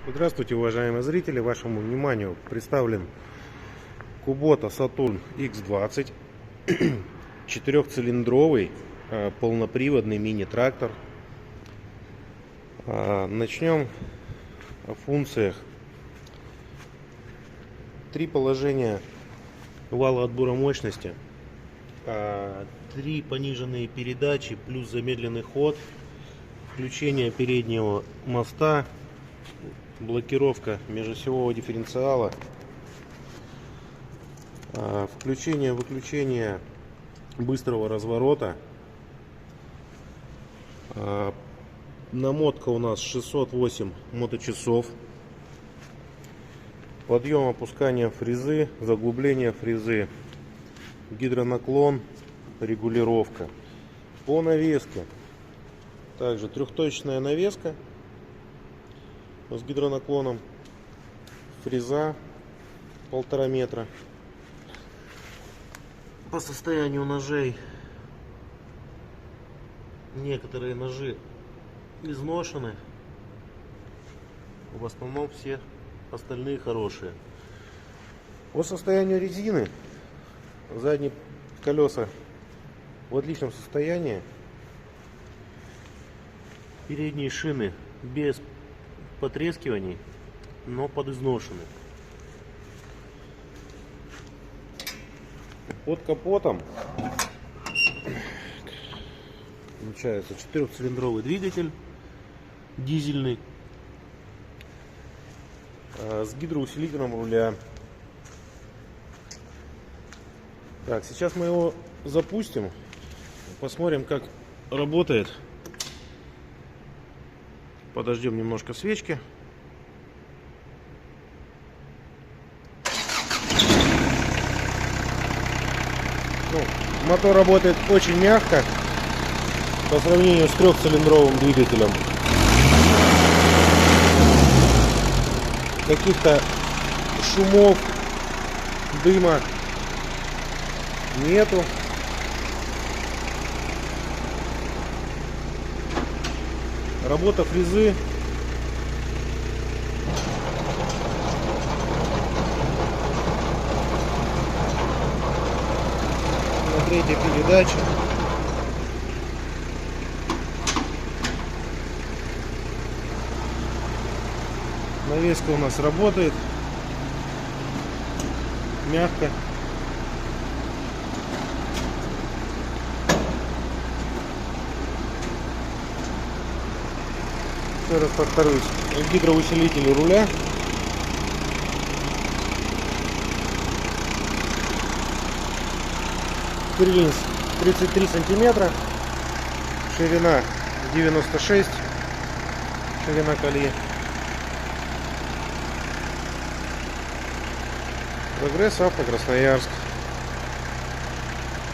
Здравствуйте, уважаемые зрители! Вашему вниманию представлен Kubota Saturn X20, четырехцилиндровый полноприводный мини-трактор. Начнем о функциях. 3 положения вала отбора мощности, 3 пониженные передачи плюс замедленный ход, включение переднего моста, блокировка межосевого дифференциала, включение-выключение быстрого разворота. Намотка у нас 608 моточасов. Подъем, опускание фрезы, заглубление фрезы, гидронаклон, регулировка. По навеске также трехточечная навеска с гидронаклоном, фреза 1,5 метра. По состоянию ножей: некоторые ножи изношены, в основном все остальные хорошие. По состоянию резины: задние колеса в отличном состоянии, передние шины без потрескиваний, но подизношены. Под капотом получается 4-цилиндровый двигатель дизельный с гидроусилителем руля. Так, сейчас мы его запустим, посмотрим, как работает. Подождем немножко свечки. Мотор работает очень мягко по сравнению с 3-цилиндровым двигателем. Каких-то шумов, дыма нету. Работа фрезы. На 3-й передаче. Навеска у нас работает мягко. Еще раз повторюсь, гидроусилитель руля. Клиренс 33 сантиметра, ширина 96, ширина колеи. Прогресс Авто, Красноярск.